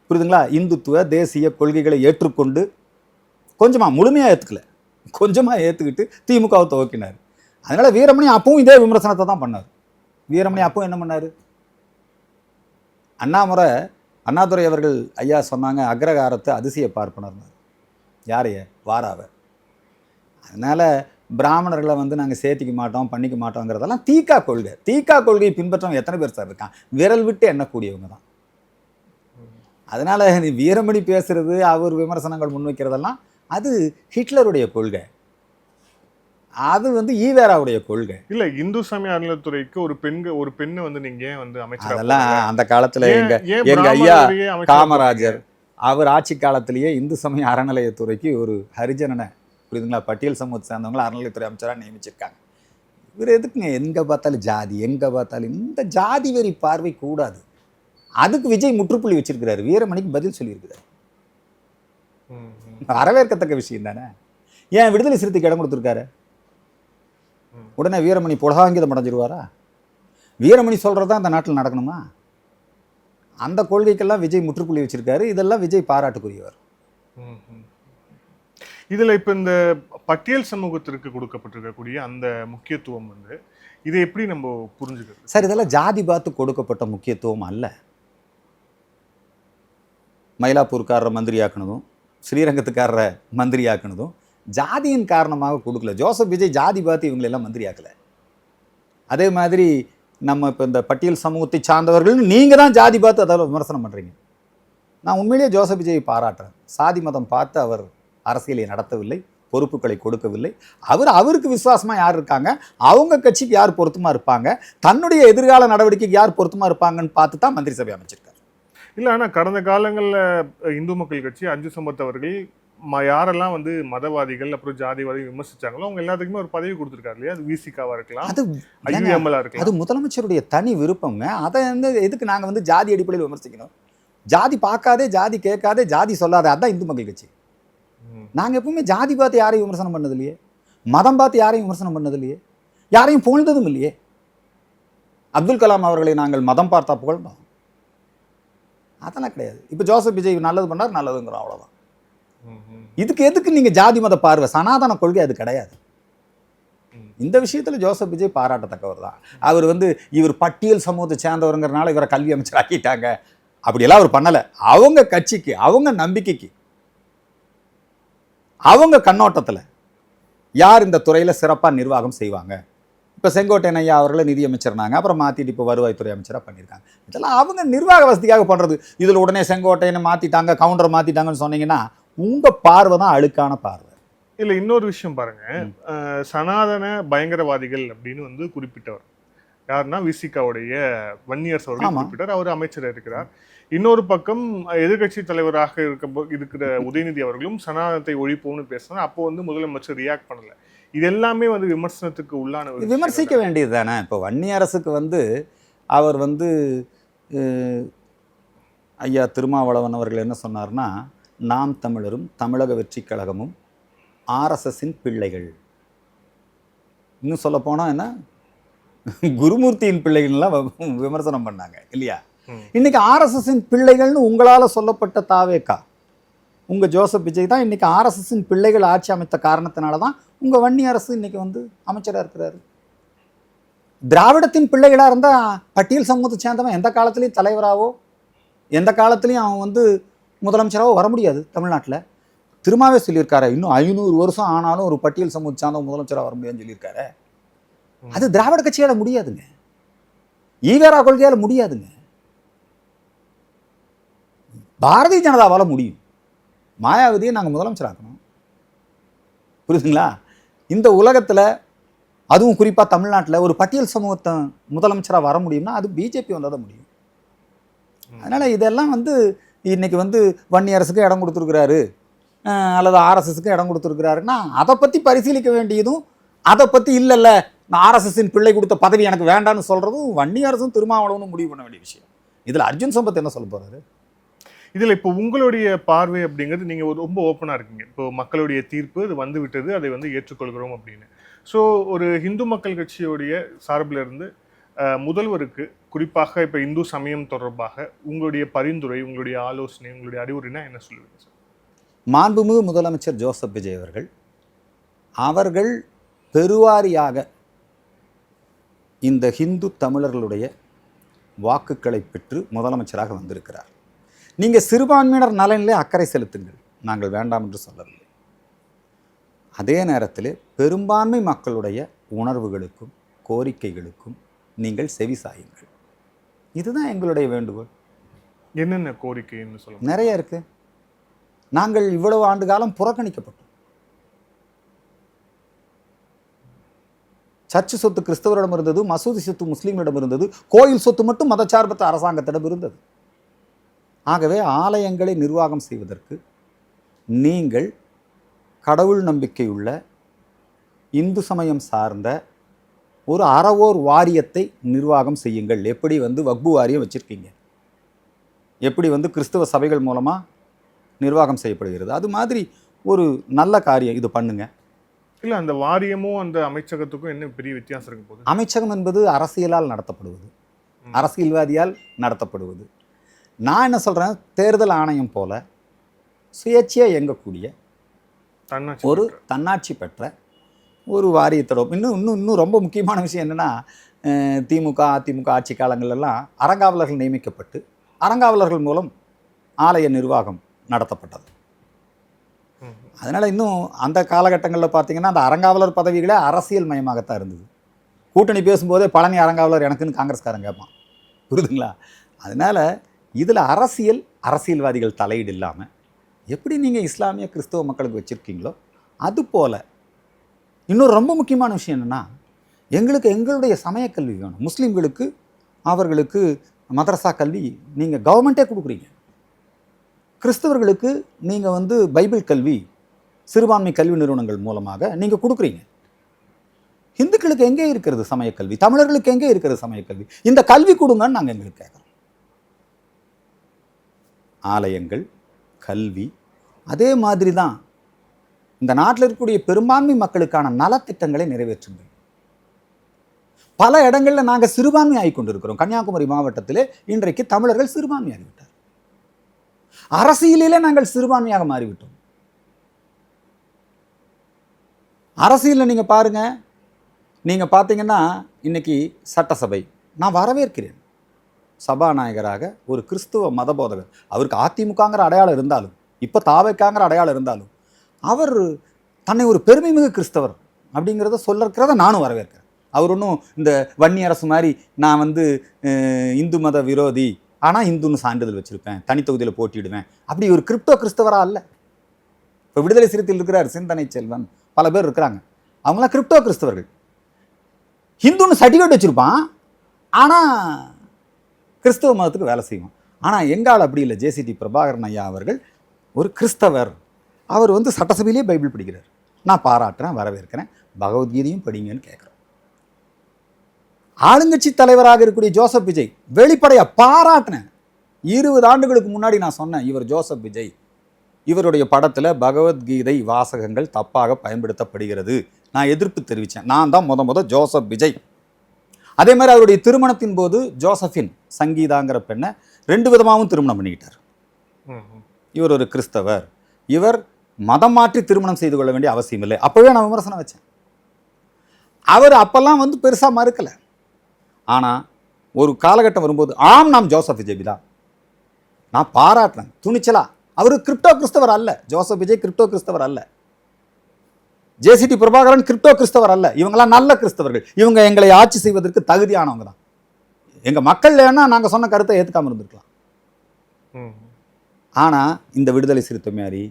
புரியுதுங்களா, இந்துத்துவ தேசிய கொள்கைகளை ஏற்றுக்கொண்டு கொஞ்சமாக முழுமையாக ஏற்றுக்கல, கொஞ்சமாக ஏற்றுக்கிட்டு திமுகவை துவக்கினார். அதனால் வீரமணி அப்பவும் இதே விமர்சனத்தை தான் பண்ணார். வீரமணி அப்பவும் என்ன பண்ணார்? அண்ணாதுரை அவர்கள் ஐயா சொன்னாங்க, அக்ரகாரத்தை அதிசய பார்ப்பனர்னார். யாரைய? வாராவை. அதனால் பிராமணர்களை வந்து நாங்கள் சேர்த்திக்க மாட்டோம், பண்ணிக்க மாட்டோங்கிறதெல்லாம் தீக்கா கொள்கை. தீக்கா கொள்கையை பின்பற்றவங்க எத்தனை பேர் சார் இருக்கான்? விரல் விட்டு எண்ணக்கூடியவங்க தான். அதனால் வீரமணி பேசுறது, அவர் விமர்சனங்கள் முன்வைக்கிறதெல்லாம் அது ஹிட்லருடைய கொள்கை, அது வந்து ஈவேராவுடைய கொள்கை. இல்ல, இந்து சமய அறநிலையத்துறைக்கு ஒரு பெண்ணை வந்து நீங்க வந்து அமைச்சர், அதெல்லாம் அந்த காலத்துல எங்க ஐயா காமராஜர் அவர் ஆட்சி காலத்திலேயே இந்து சமய அறநிலையத்துறைக்கு ஒரு ஹரிஜனனை, புரியுதுங்களா, பட்டியல் சமூகத்தை சேர்ந்தவங்களை அறநிலையத்துறை அமைச்சராக நியமிச்சிருக்காங்க. இவர் எதுக்குங்க எங்கே பார்த்தாலும் ஜாதி, எங்கே பார்த்தாலும் இந்த ஜாதி வெறி பார்வை கூடாது. அதுக்கு விஜய் முற்றுப்புள்ளி வச்சிருக்கிறாரு. வீரமணிக்கு பதில் சொல்லியிருக்கிறார். வரவேற்கத்தக்க விஷயம் தானே. ஏன் விடுதலை சிறுத்தைக்கு இடம் கொடுத்துருக்காரு? உடனே வீரமணி புலகாங்கிதம் அடைஞ்சிருவாரா? வீரமணி சொல்கிறது தான் அந்த நாட்டில் நடக்கணுமா? அந்த கொள்கைக்கெல்லாம் விஜய் முற்றுப்புள்ளி வச்சிருக்காரு. இதெல்லாம் விஜய் பாராட்டுக்குரியவர். இதில் இப்போ இந்த பட்டியல் சமூகத்திற்கு கொடுக்கப்பட்டிருக்கக்கூடிய அந்த முக்கியத்துவம் வந்து இதை எப்படி நம்ம புரிஞ்சுக்கிறது சார்? இதெல்லாம் ஜாதி பார்த்து கொடுக்கப்பட்ட முக்கியத்துவம் அல்ல. மயிலாப்பூர்காரரை மந்திரி ஆக்கினதும் ஸ்ரீரங்கத்துக்காரரை மந்திரி ஆக்கினதும் ஜாதியின் காரணமாக கொடுக்கல. ஜோசப் விஜய் ஜாதி பார்த்து இவங்களெல்லாம் மந்திரி ஆக்கலை. அதே மாதிரி நம்ம இப்போ இந்த பட்டியல் சமூகத்தை சார்ந்தவர்கள் நீங்கள் தான் ஜாதி பார்த்து அதாவது விமர்சனம் பண்ணுறீங்க. நான் உண்மையிலேயே ஜோசப் விஜயை பாராட்டுறேன். சாதி மதம் பார்த்து அவர் அரசியலை நடத்தவில்லை, பொறுப்புகளை கொடுக்கவில்லை. அவருக்கு விசுவாசமாக யார் இருக்காங்க, அவங்க கட்சிக்கு யார் பொருத்தமாக இருப்பாங்க, தன்னுடைய எதிர்கால நடவடிக்கைக்கு யார் பொருத்தமாக இருப்பாங்கன்னு பார்த்து தான் மந்திரி சபை அமைச்சிருக்காரு. இல்லை, ஆனால் கடந்த காலங்களில் இந்து மக்கள் கட்சி அஞ்சு சம்பத் அவர்கள் யாரெல்லாம் வந்து மதவாதிகள் அப்புறம் ஜாதிவாதி விமர்சிச்சாங்களோ அவங்க எல்லாத்துக்குமே ஒரு பதவி கொடுத்துருக்காரு இல்லையா? அது விசிகாவா இருக்கலாம், அது ஐயுஎம்எல் இருக்கலாம். அது முதலமைச்சருடைய தனி விருப்பங்க. அதை வந்து எதுக்கு நாங்கள் வந்து ஜாதி அடிப்படையில் விமர்சிக்கணும்? ஜாதி பார்க்காதே, ஜாதி கேட்காதே, ஜாதி சொல்லாதே, அதுதான் இந்து மக்கள் கட்சி. நாங்கள் எப்பவுமே ஜாதி பார்த்து யாரையும் விமர்சனம் பண்ணது இல்லையே, மதம் பார்த்து யாரையும் விமர்சனம் பண்ணது இல்லையே, யாரையும் புகழ்ந்ததும் இல்லையே. அப்துல் கலாம் அவர்களை நாங்கள் மதம் பார்த்தா புகழ்ந்தோம்? அதெல்லாம் கிடையாது. இப்போ ஜோசப் விஜய் நல்லது பண்ணார், நல்லதுங்கிறோம், அவ்வளோதான். இதுக்கு எதுக்கு நீங்கள் ஜாதி மத பார்வை? சனாதன கொள்கை அது கிடையாது. இந்த விஷயத்தில் ஜோசப் விஜய் பாராட்டத்தக்கவர் தான். அவர் வந்து இவர் பட்டியல் சமூகத்தை சேர்ந்தவருங்கிறனால இவரை கல்வி அமைச்சர் ஆக்கிட்டாங்க அப்படியெல்லாம் அவர் பண்ணலை. அவங்க கட்சிக்கு, அவங்க நம்பிக்கைக்கு, அவங்க கண்ணோட்டத்தில் யார் இந்த துறையில் சிறப்பாக நிர்வாகம் செய்வாங்க. இப்போ செங்கோட்டையன் ஐயா அவர்களை நிதியமைச்சர்னாங்க, அப்புறம் மாற்றிட்டு இப்போ வருவாய்த்துறை அமைச்சராக பண்ணியிருக்காங்க. இதெல்லாம் அவங்க நிர்வாக வசதிக்காக பண்ணுறது. இதில் உடனே செங்கோட்டையனை மாற்றிட்டாங்க, கவுண்டரை மாற்றிட்டாங்கன்னு சொன்னீங்கன்னா உங்கள் பார்வை தான் அழுக்கான பார்வை. இல்லை, இன்னொரு விஷயம் பாருங்க, சனாதன பயங்கரவாதிகள் அப்படின்னு வந்து குறிப்பிட்டவர் யாருன்னா விசிகாவுடைய வன்னியர்ஸ் அவர்கள் குறிப்பிட்டார். அவர் அமைச்சர் இருக்கிறார். இன்னொரு பக்கம் எதிர்கட்சி தலைவராக இருக்கிற உதயநிதி அவர்களும் சனாதனத்தை ஒழிப்போம்னு பேசினார். அப்போ வந்து முதலமைச்சர் ரியாக்ட் பண்ணல. இது எல்லாமே வந்து விமர்சனத்துக்கு உள்ளான, விமர்சிக்க வேண்டியது தானே. இப்போ வன்னியரசுக்கு வந்து அவர் வந்து ஐயா திருமாவளவன் அவர்கள் என்ன சொன்னார்னா, நாம் தமிழரும் தமிழக வெற்றி கழகமும் ஆர்எஸ்எஸின் பிள்ளைகள். இன்னும் சொல்ல போனால் என்ன, குருமூர்த்தியின் பிள்ளைகள்லாம் விமர்சனம் பண்ணாங்க இல்லையா? இன்னைக்கு ஆர்எஸ்எஸின் பிள்ளைகள்னு உங்களால் சொல்லப்பட்ட தாவேக்கா, உங்கள் ஜோசப் விஜய் தான் இன்னைக்கு ஆர்எஸ்எஸின் பிள்ளைகள் ஆட்சி அமைத்த காரணத்தினால தான் உங்கள் வன்னி அரசு இன்னைக்கு வந்து அமைச்சராக இருக்கிறாரு. திராவிடத்தின் பிள்ளைகளாக இருந்தால் பட்டியல் சமூகத்தை சேர்ந்தவன் எந்த காலத்துலேயும் தலைவராகவோ எந்த காலத்துலேயும் அவன் வந்து முதலமைச்சராகவோ வர முடியாது தமிழ்நாட்டில். திருமாவே சொல்லியிருக்காரு, இன்னும் 500 வருஷம் ஆனாலும் ஒரு பட்டியல் சமூகத்தை சேர்ந்தவன் முதலமைச்சராக வர முடியாதுன்னு சொல்லியிருக்காரு. அது திராவிட கட்சியால் முடியாதுங்க, ஈவேரா கொள்கையால் முடியாதுங்க, பாரதிய ஜனதாவால் முடியும். மாயாவதியை நாங்கள் முதலமைச்சராக்கணும், புரியுதுங்களா? இந்த உலகத்தில் அதுவும் குறிப்பாக தமிழ்நாட்டில் ஒரு பட்டியல் சமூகத்தை முதலமைச்சராக வர முடியும்னா அது பிஜேபி வந்தால் தான் முடியும். அதனால் இதெல்லாம் வந்து இன்னைக்கு வந்து வன்னி அரசுக்கு இடம் கொடுத்துருக்கிறாரு அல்லது ஆர்எஸ்எஸ்க்கு இடம் கொடுத்துருக்கிறாருன்னா அதை பற்றி பரிசீலிக்க வேண்டியதும், அதை பற்றி இல்லைல்ல நான் ஆர்எஸ்எஸின் பிள்ளை கொடுத்த பதவி எனக்கு வேண்டான்னு சொல்கிறதும் வன்னி அரசும் திருமாவளவனும் முடிவு பண்ண வேண்டிய விஷயம். இதில் அர்ஜுன் சம்பத் என்ன சொல்ல போகிறாரு? இதில் இப்போ உங்களுடைய பார்வை அப்படிங்கிறது, நீங்கள் ரொம்ப ஓப்பனாக இருக்கீங்க. இப்போ மக்களுடைய தீர்ப்பு அது வந்து விட்டது, அதை வந்து ஏற்றுக்கொள்கிறோம் அப்படின்னு. ஸோ ஒரு இந்து மக்கள் கட்சியுடைய சார்பில் இருந்து முதல்வருக்கு குறிப்பாக இப்போ இந்து சமயம் தொடர்பாக உங்களுடைய பரிந்துரை, உங்களுடைய ஆலோசனை, உங்களுடைய அறிவுரைனா என்ன சொல்லுவீங்க சார்? மாண்புமிகு முதலமைச்சர் ஜோசப் விஜய் அவர்கள் பெருவாரியாக இந்த ஹிந்து தமிழர்களுடைய வாக்குகளை பெற்று முதலமைச்சராக வந்திருக்கிறார். நீங்கள் சிறுபான்மையினர் நலனிலே அக்கறை செலுத்துங்கள், நாங்கள் வேண்டாம் என்று சொல்லவில்லை. அதே நேரத்தில் பெரும்பான்மை மக்களுடைய உணர்வுகளுக்கும் கோரிக்கைகளுக்கும் நீங்கள் செவி சாயுங்கள். இதுதான் எங்களுடைய வேண்டுகோள். என்னென்ன கோரிக்கைன்னு சொல்லுங்கள். நிறைய இருக்கு. நாங்கள் இவ்வளவு ஆண்டு காலம் புறக்கணிக்கப்பட்டோம். சர்ச்சு சொத்து கிறிஸ்தவரிடம் இருந்தது, மசூதி சொத்து முஸ்லீம்களிடம் இருந்தது, கோயில் சொத்து மட்டும் மதச்சார்பற்ற அரசாங்கத்திடம் இருந்தது. ஆகவே ஆலயங்களை நிர்வாகம் செய்வதற்கு நீங்கள் கடவுள் நம்பிக்கையுள்ள இந்து சமயம் சார்ந்த ஒரு அறவோர் வாரியத்தை நிர்வாகம் செய்யுங்கள். எப்படி வந்து வக்பு வாரியம் வச்சுருக்கீங்க, எப்படி வந்து கிறிஸ்தவ சபைகள் மூலமாக நிர்வாகம் செய்யப்படுகிறது, அது மாதிரி ஒரு நல்ல காரியம் இது பண்ணுங்க. இல்லை, அந்த வாரியமும் அந்த அமைச்சகத்துக்கும் என்ன பெரிய வித்தியாசம் இருக்கும் போது? அமைச்சகம் என்பது அரசியலால் நடத்தப்படுவது, அரசியல்வாதியால் நடத்தப்படுவது. நான் என்ன சொல்கிறேன், தேர்தல் ஆணையம் போல சுயேட்சையாக இயங்கக்கூடிய ஒரு தன்னாட்சி பெற்ற ஒரு வாரியத்தோட இன்னும் ரொம்ப முக்கியமான விஷயம் என்னென்னா, திமுக அதிமுக ஆட்சி காலங்களெல்லாம் அறங்காவலர்கள் நியமிக்கப்பட்டு அறங்காவலர்கள் மூலம் ஆலய நிர்வாகம் நடத்தப்பட்டது. அதனால் இன்னும் அந்த காலகட்டங்களில் பார்த்தீங்கன்னா அந்த அறங்காவலர் பதவிகளே அரசியல் மயமாகத்தான் இருந்தது. கூட்டணி பேசும்போதே பழனி அறங்காவலர் எனக்குன்னு காங்கிரஸ்காரன் கேட்பான், புரியுதுங்களா? அதனால் இதில் அரசியல்வாதிகள் தலையீடு இல்லாமல் எப்படி நீங்கள் இஸ்லாமிய கிறிஸ்தவ மக்களுக்கு வச்சுருக்கீங்களோ அதுபோல் இன்னும் ரொம்ப முக்கியமான விஷயம் என்னென்னா, எங்களுடைய சமயக்கல்வி வேணும். முஸ்லீம்களுக்கு அவர்களுக்கு மதரசா கல்வி நீங்கள் கவர்மெண்ட்டே கொடுக்குறீங்க. கிறிஸ்தவர்களுக்கு நீங்கள் வந்து பைபிள் கல்வி சிறுபான்மை கல்வி நிறுவனங்கள் மூலமாக நீங்கள் கொடுக்குறீங்க. இந்துக்களுக்கு எங்கே இருக்கிறது சமயக்கல்வி? தமிழர்களுக்கு எங்கே இருக்கிறது சமயக்கல்வி? இந்த கல்வி கொடுங்கன்னு நாங்கள் எங்களுக்கு கேட்குறோம். ஆலயங்கள், கல்வி, அதே மாதிரி தான் இந்த நாட்டில் இருக்கக்கூடிய பெரும்பான்மை மக்களுக்கான நலத்திட்டங்களை நிறைவேற்றுங்கள். பல இடங்களில் நாங்கள் சிறுபான்மை ஆகி கொண்டிருக்கிறோம். கன்னியாகுமரி மாவட்டத்திலே இன்றைக்கு தமிழர்கள் சிறுபான்மையாகிவிட்டார். அரசியலிலே நாங்கள் சிறுபான்மையாக மாறிவிட்டோம். அரசியலில் நீங்கள் பாருங்க, நீங்கள் பார்த்தீங்கன்னா இன்னைக்கு சட்டசபை நான் வரவேற்கிறேன். சபாநாயகராக ஒரு கிறிஸ்துவ மதபோதகர், அவருக்கு அதிமுகங்கிற அடையாளம் இருந்தாலும் இப்போ தாவைக்காங்கிற அடையாளம் இருந்தாலும் அவர் தன்னை ஒரு பெருமைமிகு கிறிஸ்தவர் அப்படிங்கிறத சொல்லிருக்கிறத நானும் வரவேற்கிறேன். அவர் ஒன்றும் இந்த வன்னி அரசு மாதிரி நான் வந்து இந்து மத விரோதி ஆனால் இந்துன்னு சான்றிதழ் வச்சுருப்பேன், தனித்தொகுதியில் போட்டிடுவேன், அப்படி ஒரு கிரிப்டோ கிறிஸ்தவராக அல்ல. இப்போ விடுதலை சிறுத்தையில் இருக்கிறார் சிந்தனை செல்வன், பல பேர் இருக்கிறாங்க, அவங்களாம் கிரிப்டோ கிறிஸ்தவர்கள். ஹிந்துன்னு சர்டிஃபிகேட் வச்சுருப்பான், ஆனால் கிறிஸ்தவ மதத்துக்கு வேலை செய்வான். ஆனால் எங்கால் அப்படி இல்லை. ஜேசிடி பிரபாகரன் ஐயா அவர்கள் ஒரு கிறிஸ்தவர், அவர் வந்து சட்டசபையிலேயே பைபிள் படிக்கிறார். நான் பாராட்டுறேன், வரவேற்கிறேன். பகவத்கீதையும் படிங்கன்னு கேட்குறேன். ஆளுங்கட்சி தலைவராக இருக்கக்கூடிய ஜோசப் விஜய் வெளிப்படையா பாராட்டினேன். 20 ஆண்டுகளுக்கு முன்னாடி நான் சொன்னேன், இவர் ஜோசப் விஜய், இவருடைய படத்தில் பகவத்கீதை வாசகங்கள் தப்பாக பயன்படுத்தப்படுகிறது. நான் எதிர்ப்பு தெரிவித்தேன். நான் தான் முத ஜோசப் விஜய். அதே மாதிரி அவருடைய திருமணத்தின் போது ஜோசஃபின் சங்கீதாங்கிற பெண்ணை 2 விதமாகவும் திருமணம் பண்ணிக்கிட்டார். இவர் ஒரு கிறிஸ்தவர், இவர் மதம் மாற்றி திருமணம் செய்து கொள்ள வேண்டிய அவசியம் இல்லை. அப்போவே நான் விமர்சனம் வச்சேன். அவர் அப்பெல்லாம் வந்து பெருசாக மறுக்கலை. ஆனால் ஒரு காலகட்டம் வரும்போது ஆம் நாம் ஜோசப் விஜய் தான் நான் பாராட்டுறேன் துணிச்சலா. அவர் கிரிப்டோ கிறிஸ்தவர் அல்ல. ஜோசப் விஜய் கிரிப்டோ கிறிஸ்தவர் அல்ல. ஜேசிடி பிரபாகரன் கிரிப்டோ கிறிஸ்தவர் அல்ல. இவங்கெல்லாம் நல்ல கிறிஸ்தவர்கள். இவங்க எங்களை ஆட்சி செய்வதற்கு தகுதியானவங்க தான். எங்கள் மக்கள் வேணா நாங்கள் சொன்ன கருத்தை ஏற்றுக்காமல் இருந்திருக்கலாம். ஆனால் இந்த விடுதலை சிறுத்தை மாதிரி,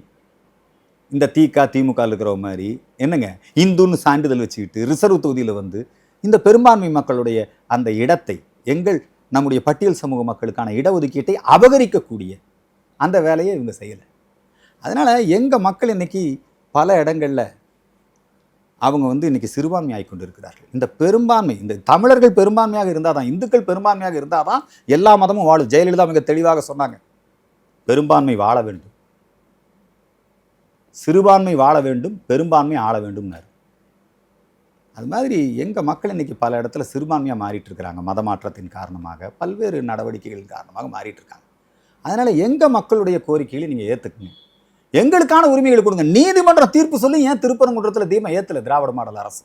இந்த திமுக இருக்கிற மாதிரி என்னங்க இந்துன்னு சான்றிதழ் வச்சுக்கிட்டு ரிசர்வ் தொகுதியில் வந்து இந்த பெரும்பான்மை மக்களுடைய அந்த இடத்தை, நம்முடைய பட்டியல் சமூக மக்களுக்கான இடஒதுக்கீட்டை அபகரிக்கக்கூடிய அந்த வேலையை இவங்க செய்யலை. அதனால் எங்கள் மக்கள் இன்னைக்கு பல இடங்களில் அவங்க வந்து இன்னைக்கு சிறுபான்மை ஆகி கொண்டு இருக்கிறார்கள். இந்த பெரும்பான்மை, இந்த தமிழர்கள் பெரும்பான்மையாக இருந்தால் தான், இந்துக்கள் பெரும்பான்மையாக இருந்தால் தான் எல்லா மதமும் வாழும். ஜெயலலிதா மிக தெளிவாக சொன்னாங்க, பெரும்பான்மை வாழ வேண்டும், சிறுபான்மை வாழ வேண்டும், பெரும்பான்மை ஆள வேண்டும்னாரு. அது மாதிரி எங்கள் மக்கள் இன்றைக்கி பல இடத்துல சிறுபான்மையாக மாறிட்டு இருக்கிறாங்க. மத மாற்றத்தின் காரணமாக, பல்வேறு நடவடிக்கைகளின் காரணமாக மாறிட்டு இருக்காங்க. அதனால் எங்கள் மக்களுடைய கோரிக்கைகளை நீங்கள் ஏற்றுக்குங்க, எங்களுக்கான உரிமைகளை கொடுங்க. நீதிமன்ற தீர்ப்பு சொல்லி ஏன் திருப்பரங்குன்றத்தில் தீபம் ஏற்றலை திராவிட மாடல் அரசு?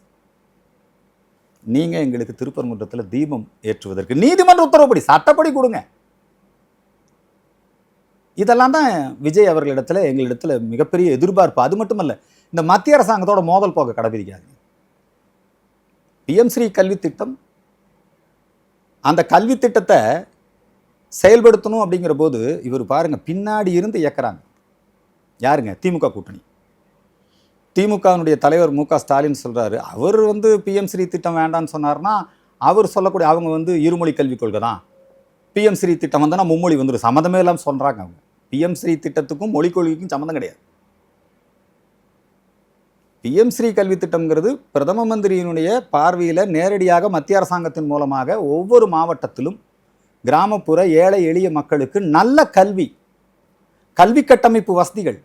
நீங்கள் எங்களுக்கு திருப்பரங்குன்றத்தில் தீபம் ஏற்றுவதற்கு நீதிமன்ற உத்தரவுப்படி சட்டப்படி கொடுங்க. இதெல்லாம் தான் விஜய் அவர்களிடத்தில் எங்களிடத்தில் மிகப்பெரிய எதிர்பார்ப்பு. அது மட்டுமல்ல, இந்த மத்திய அரசாங்கத்தோட மோதல் போக்க கடைபிடிக்காது. PM ஸ்ரீ கல்வி திட்டம், அந்த கல்வி திட்டத்தை செயல்படுத்தணும் அப்படிங்கிற போது இவர் பாருங்க பின்னாடி இருந்து இயக்குறாங்க. யாருங்க? திமுக கூட்டணி. திமுகவினுடைய தலைவர் மு க ஸ்டாலின் சொல்றாரு, அவர் வந்து PM ஸ்ரீ திட்டம் வேண்டான்னு சொன்னார்னா அவர் சொல்லக்கூடிய அவங்க வந்து இருமொழி கல்விக் கொள்கை தான், PM ஸ்ரீ திட்டம் வந்தோன்னா மும்மொழி வந்துடும், சம்மந்தமே இல்லாமல் சொல்கிறாங்க அவங்க. PM ஸ்ரீ திட்டத்துக்கும் மொழிக் கொள்கைக்கும் சம்மந்தம் கிடையாது. PM ஸ்ரீ கல்வி திட்டம்ங்கிறது பிரதம மந்திரியினுடைய பார்வையில் நேரடியாக மத்திய அரசாங்கத்தின் மூலமாக ஒவ்வொரு மாவட்டத்திலும் கிராமப்புற ஏழை எளிய மக்களுக்கு நல்ல கல்வி கட்டமைப்பு வசதிகள்,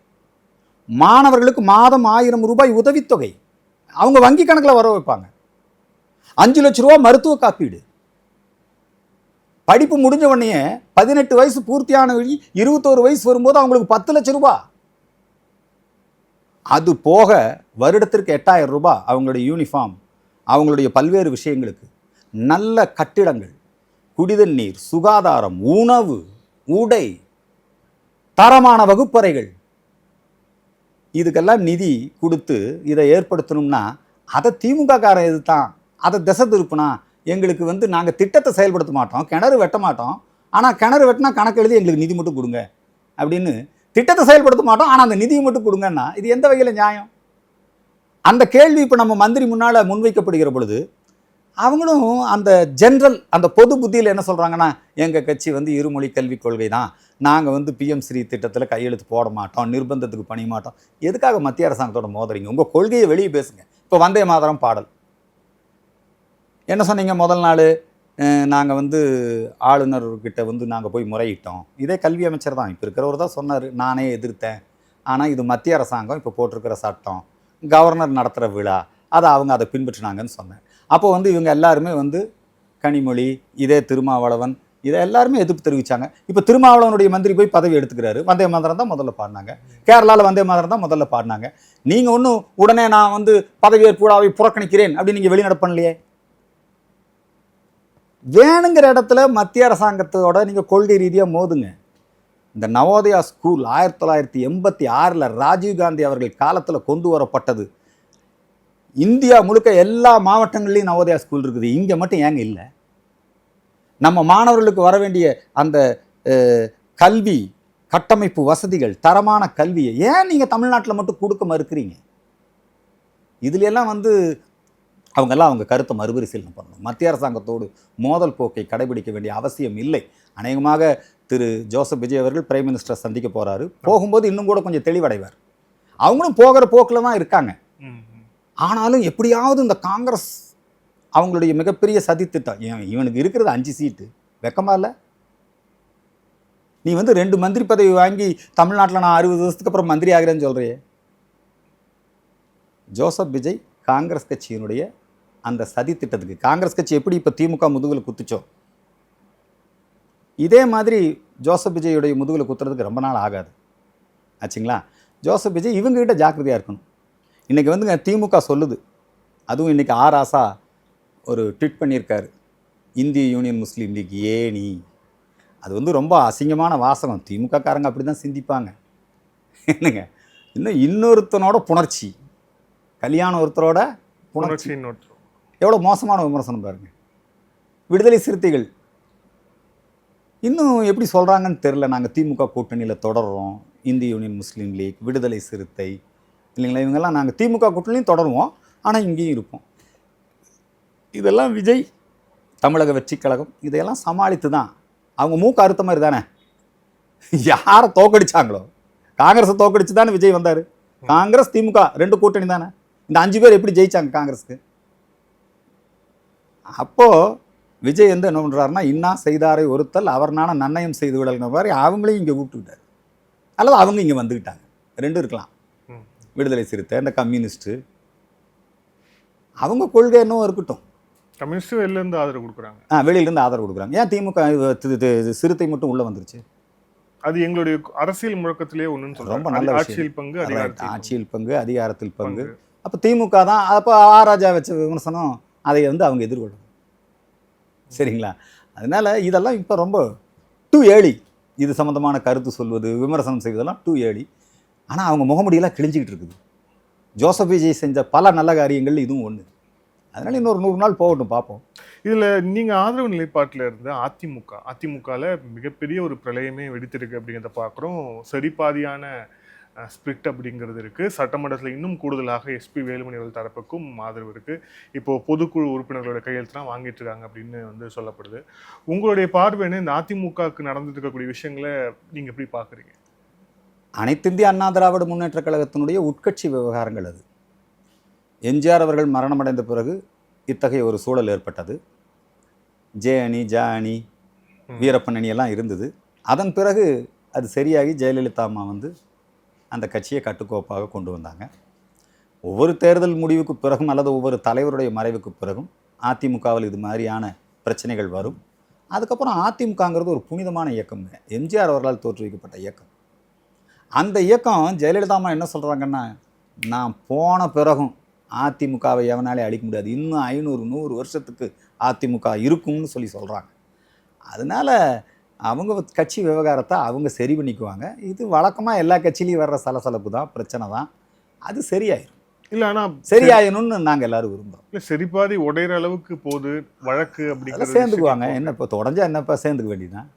மாணவர்களுக்கு மாதம் 1000 ரூபாய் உதவித்தொகை அவங்க வங்கி கணக்கில் வர வைப்பாங்க. 5 லட்ச ரூபா மருத்துவ காப்பீடு. படிப்பு முடிஞ்ச உடனே 18 வயசு பூர்த்தியான 21 வயசு வரும்போது அவங்களுக்கு 10 லட்சம் ரூபாய். அது போக வருடத்திற்கு 8000 ரூபாய் அவங்களுடைய யூனிஃபார்ம், அவங்களுடைய பல்வேறு விஷயங்களுக்கு, நல்ல கட்டிடங்கள், குடிதண்ணீர், சுகாதாரம், உணவு, உடை, தரமான வகுப்பறைகள், இதுக்கெல்லாம் நிதி கொடுத்து இதை ஏற்படுத்தணும்னா அதை திமுக காரன் எதுதான், அதை திசை திருப்புனா எங்களுக்கு வந்து நாங்கள் திட்டத்தை செயல்படுத்த மாட்டோம், கிணறு வெட்ட மாட்டோம், ஆனால் கிணறு வெட்டினா கணக்கு எழுதி எங்களுக்கு நிதி மட்டும் கொடுங்க அப்படின்னு திட்டத்தை செயல்படுத்த மாட்டோம், ஆனால் அந்த நிதியை மட்டும் கொடுங்கன்னா இது எந்த வகையில் நியாயம்? அந்த கேள்வி இப்போ நம்ம மந்திரி முன்னால் முன்வைக்கப்படுகிற பொழுது அவங்களும் அந்த ஜென்ரல் அந்த பொது புத்தியில் என்ன சொல்கிறாங்கன்னா, எங்கள் கட்சி வந்து இருமொழி கல்விக் கொள்கை தான், நாங்கள் வந்து பிஎம் ஸ்ரீ திட்டத்தில் கையெழுத்து போட மாட்டோம், நிர்பந்தத்துக்கு பணிய மாட்டோம். எதுக்காக மத்திய அரசாங்கத்தோட மோதுறீங்க? உங்கள் கொள்கையை வெளியே பேசுங்க. இப்போ வந்தே மாதரம் பாடல் என்ன சொன்னீங்க முதல் நாள்? நாங்கள் வந்து ஆளுநர்கிட்ட வந்து நாங்கள் போய் முறையிட்டோம். இதே கல்வி அமைச்சர் தான் இப்போ இருக்கிறவர் தான் சொன்னார், நானே எதிர்த்தேன், ஆனால் இது மத்திய அரசாங்கம் இப்போ போட்டிருக்கிற சட்டம், கவர்னர் நடத்துகிற விழா, அதை பின்பற்றினாங்கன்னு சொன்னேன். அப்போ வந்து இவங்க எல்லாருமே வந்து கனிமொழி, இதே திருமாவளவன், இதை எல்லாருமே எதிர்ப்பு தெரிவித்தாங்க. இப்போ திருமாவளவனுடைய மந்திரி போய் பதவி எடுத்துக்கிறாரு. வந்தே மாதரம் தான் முதல்ல பாடினாங்க. கேரளாவில் வந்தே மாதரம் தான் முதல்ல பாடினாங்க. நீங்கள் ஒன்றும் உடனே நான் வந்து பதவியேற்பு விழாவை புறக்கணிக்கிறேன் அப்படின்னு நீங்கள் வெளிநடப்பு பண்ணலையே. வேணுங்கிற இடத்துல மத்திய அரசாங்கத்தோட நீங்கள் கொள்கை ரீதியாக மோதுங்க. இந்த நவோதயா ஸ்கூல் 1986 ராஜீவ்காந்தி அவர்கள் காலத்தில் கொண்டு வரப்பட்டது. இந்தியா முழுக்க எல்லா மாவட்டங்கள்லையும் நவோதயா ஸ்கூல் இருக்குது, இங்கே மட்டும் ஏங்க இல்லை? நம்ம மாணவர்களுக்கு வர வேண்டிய அந்த கல்வி கட்டமைப்பு வசதிகள், தரமான கல்வியை ஏன் நீங்கள் தமிழ்நாட்டில் மட்டும் கொடுக்க மறுக்கிறீங்க? இதுலையெல்லாம் வந்து அவங்கெல்லாம் அவங்க கருத்தை மறுபரிசீலனை பண்ணணும். மத்திய அரசாங்கத்தோடு மோதல் போக்கை கடைபிடிக்க வேண்டிய அவசியம் இல்லை. அநேகமாக திரு ஜோசப் விஜய் அவர்கள் பிரைம் மினிஸ்டரை சந்திக்க போகிறாரு. போகும்போது இன்னும் கூட கொஞ்சம் தெளிவடைவார். அவங்களும் போகிற போக்கில் தான் இருக்காங்க. ஆனாலும் எப்படியாவது இந்த காங்கிரஸ் அவங்களுடைய மிகப்பெரிய சதித்திட்டம், இவனுக்கு இருக்கிறது 5 சீட்டு, வெக்கமா இல்லை? நீ வந்து 2 மந்திரி பதவி வாங்கி தமிழ்நாட்டில் நான் 60 வருஷத்துக்கு அப்புறம் மந்திரி ஆகிறேன்னு சொல்கிறியே. ஜோசப் விஜய் காங்கிரஸ் கட்சியினுடைய அந்த சதி திட்டத்துக்கு, காங்கிரஸ் கட்சி எப்படி இப்போ திமுக முதுகில் குத்துச்சோ, இதே மாதிரி ஜோசப் விஜயுடைய முதுகில் குத்துறதுக்கு ரொம்ப நாள் ஆகாது ஆச்சுங்களா. ஜோசப் விஜய் இவங்ககிட்ட ஜாக்கிரதையாக இருக்கணும். இன்றைக்கி வந்துங்க திமுக சொல்லுது, அதுவும் இன்றைக்கி ஆராசா ஒரு ட்வீட் பண்ணியிருக்காரு, இந்திய யூனியன் முஸ்லீம் லீக் ஏனி. அது வந்து ரொம்ப அசிங்கமான வாசகம். திமுக காரங்க அப்படி தான் சிந்திப்பாங்க. என்னங்க, இன்னொருத்தனோட புணர்ச்சி, கல்யாணம் ஒருத்தரோட புணர்ச்சி, எவ்வளோ மோசமான விமர்சனம் பாருங்க. விடுதலை சிறுத்தைகள் இன்னும் எப்படி சொல்கிறாங்கன்னு தெரில, நாங்கள் திமுக கூட்டணியில் தொடர்றோம், இந்திய யூனியன் முஸ்லீம் லீக், விடுதலை சிறுத்தை இல்லைங்களா, இவங்கெல்லாம் நாங்கள் திமுக கூட்டணியும் தொடருவோம், ஆனால் இங்கேயும் இருப்போம். இதெல்லாம் விஜய், தமிழக வெற்றிக் கழகம் இதையெல்லாம் சமாளித்து தான், அவங்க மூக்கு அறுத்த மாதிரி தானே. யாரை தோக்கடிச்சாங்களோ, காங்கிரஸை தோக்கடிச்சு தானே விஜய் வந்தார். காங்கிரஸ் திமுக 2 கூட்டணி தானே. இந்த 5 பேர் எப்படி ஜெயிச்சாங்க காங்கிரஸுக்கு? அப்போது விஜய் வந்து என்ன பண்ணுறாருன்னா, இன்னா செய்தாரை ஒருத்தல் அவர் நான நன்னயம் செய்து விடல்ங்கிற மாதிரி அவங்களையும் இங்கே கூப்பிட்டுக்கிட்டார். அல்லது அவங்க இங்கே வந்துக்கிட்டாங்க. 2 இருக்கலாம். விடுதலை சிறுத்தை, இந்த கம்யூனிஸ்ட்டு, அவங்க கொள்கை என்னவோ இருக்கட்டும். கம்யூனிஸ்ட் வெளியிலேருந்து ஆதரவு கொடுக்குறாங்க. வெளியிலேருந்து ஆதரவு கொடுக்குறாங்க. ஏன் திமுக சிறுத்தை மட்டும் உள்ளே வந்துருச்சு? அது எங்களுடைய அரசியல் முழக்கத்திலேயே ஒன்றுன்னு சொல்லுவாங்க. ரொம்ப நல்ல ஆட்சியில் பங்கு, ஆட்சியில் பங்கு, அதிகாரத்தில் பங்கு. அப்போ திமுக தான். அப்போ ராஜா வச்ச விமர்சனம் அதை வந்து அவங்க எதிர்கொள்ளணும். சரிங்களா? அதனால் இதெல்லாம் இப்போ ரொம்ப டூ ஏர்லி. இது சம்மந்தமான கருத்து சொல்வது, விமர்சனம் செய்வதெல்லாம் டூ ஏர்லி. ஆனால் அவங்க முகமுடியெல்லாம் கிழிஞ்சிக்கிட்டு இருக்குது. ஜோசப் விஜய் செஞ்ச பல நல்ல காரியங்கள் இதுவும் ஒன்று. அதனால் இன்னொரு 100 நாள் போகட்டும், பார்ப்போம். இதில் நீங்கள் ஆதரவு நிலைப்பாட்டில் இருந்து அதிமுகவில் மிகப்பெரிய ஒரு பிரளயமே வெடித்திருக்கு அப்படிங்கிறத பார்க்குறோம். சரிபாதியான ஸ்பிரிட் அப்படிங்கிறது இருக்குது. சட்டமன்றத்தில் இன்னும் கூடுதலாக எஸ்பி வேலுமணி அவர்கள் தரப்புக்கும் ஆதரவு இருக்குது. இப்போது பொதுக்குழு உறுப்பினர்களோட கையெழுத்துலாம் வாங்கிட்டு இருக்காங்க அப்படின்னு வந்து சொல்லப்படுது. உங்களுடைய பார்வைன்னு இந்த அதிமுகவுக்கு நடந்துட்டு இருக்கக்கூடிய விஷயங்களை நீங்கள் எப்படி பார்க்குறீங்க? அனைத்து இந்திய அண்ணா திராவிட முன்னேற்ற கழகத்தினுடைய உட்கட்சி விவகாரங்கள் அது. எம்ஜிஆர் அவர்கள் மரணமடைந்த பிறகு இத்தகைய ஒரு சூழல் ஏற்பட்டது. ஜே அணி, ஜா அணி, வீரப்பன் அணி எல்லாம் இருந்தது. அதன் பிறகு அது சரியாகி ஜெயலலிதா அம்மா வந்து அந்த கட்சியை கட்டுக்கோப்பாக கொண்டு வந்தாங்க. ஒவ்வொரு தேர்தல் முடிவுக்கு பிறகும் அல்லது ஒவ்வொரு தலைவருடைய மறைவுக்கு பிறகும் அதிமுகவில் இது மாதிரியான பிரச்சனைகள் வரும். அதுக்கப்புறம் அதிமுகங்கிறது ஒரு புனிதமான இயக்கம்ங்க. எம்ஜிஆர் அவர்களால் தோற்றுவிக்கப்பட்ட இயக்கம். அந்த இயக்கம் ஜெயலலிதா அம்மா என்ன சொல்கிறாங்கன்னா, நான் போன பிறகும் அதிமுகவை எவனாலே அழிக்க முடியாது, இன்னும் 500-100 வருஷத்துக்கு அதிமுக இருக்கும்னு சொல்கிறாங்க. அதனால் அவங்க கட்சி விவகாரத்தை அவங்க சரி பண்ணிக்குவாங்க. இது வழக்கமாக எல்லா கட்சியிலையும் வர்ற சலசலப்பு தான், பிரச்சனை தான். அது சரியாயிரும். இல்லை, ஆனால் சரியாயணும்னு நாங்கள் எல்லோரும் விரும்புகிறோம். இல்லை, சரிபாதி உடையிற அளவுக்கு போது வழக்கு அப்படிங்கிறது சேர்ந்துக்குவாங்க. என்ன இப்போ தொடஞ்சா என்னப்பா, சேர்ந்துக்க வேண்டியதான்.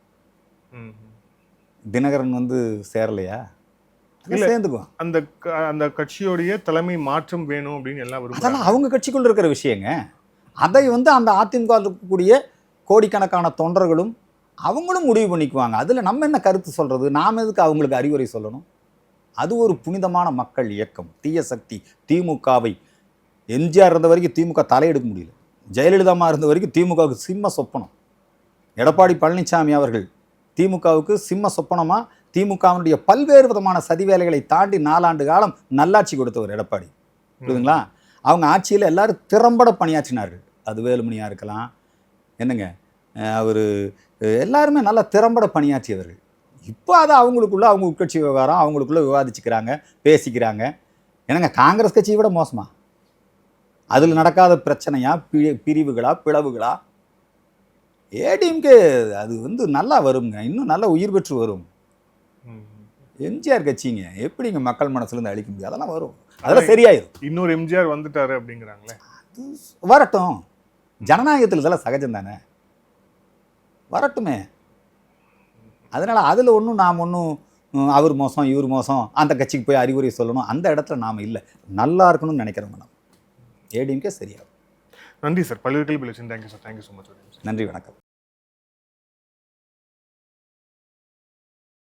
தினகரன் வந்து சேரலையா, சேர்ந்துக்குவான். அந்த கட்சியோடைய தலைமை மாற்றம் வேணும் அப்படின்னு எல்லாம் விரும்புகிறாங்க. அதெல்லாம் அவங்க கட்சிக்குள்ள இருக்கிற விஷயங்க. அதை வந்து அந்த அதிமுக இருக்கக்கூடிய கோடிக்கணக்கான தொண்டர்களும் அவங்களும் முடிவு பண்ணிக்குவாங்க. அதில் நம்ம என்ன கருத்து சொல்கிறது? நாம் எதுக்கு அவங்களுக்கு அறிவுரை சொல்லணும்? அது ஒரு புனிதமான மக்கள் இயக்கம். தீய சக்தி திமுகவை, எம்ஜிஆர் இருந்த வரைக்கும் திமுக தலையெடுக்க முடியல, ஜெயலலிதாமா இருந்த வரைக்கும் திமுகவுக்கு சிம்ம சொப்பனம், எடப்பாடி பழனிசாமி அவர்கள் திமுகவுக்கு சிம்ம சொப்பனமாக திமுகவினுடைய பல்வேறு விதமான சதி வேலைகளை தாண்டி 4 ஆண்டு காலம் நல்லாட்சி கொடுத்தவர் எடப்பாடி. புரியுதுங்களா? அவங்க ஆட்சியில் எல்லாரும் திறம்பட பணியாற்றினார்கள். அது வேலுமணியாக இருக்கலாம், என்னங்க அவர் எல்லாருமே நல்லா திறம்பட பணியாற்றியவர்கள். இப்போ அதை அவங்களுக்குள்ள அவங்க உட்கட்சி விவகாரம், அவங்களுக்குள்ள விவாதிச்சுக்கிறாங்க, பேசிக்கிறாங்க. என்னங்க காங்கிரஸ் கட்சியை விட மோசமா? அதில் நடக்காத பிரச்சனையா, பிரிவுகளா, பிளவுகளா? ஏடிஎம்கே அது வந்து நல்லா வருங்க, இன்னும் நல்லா உயிர் பெற்று வரும். எம்ஜிஆர் கட்சிங்க எப்படிங்க மக்கள் மனசுலேருந்து அழிக்க முடியும்? அதெல்லாம் வரும், அதெல்லாம் சரியாயிடும். இன்னொரு எம்ஜிஆர் வந்துட்டாரு அப்படிங்கிறாங்களே. அது வரட்டும், ஜனநாயகத்தில் இதெல்லாம் சகஜம் தானே, வரட்டுமே. அதனால் அதில் ஒன்றும் நாம் ஒன்றும் அவர் மோசம் இவர் மோசம் அந்த கட்சிக்கு போய் அறிவுரை சொல்லணும் அந்த இடத்துல நாம் இல்லை. நல்லா இருக்கணும்னு நினைக்கிறோங்க நம்ம. ஏடிஎம்கே சரியாகும். நன்றி சார். பல்வேறு கேள்வி. Thank you sir. Thank you so much. நன்றி, வணக்கம்.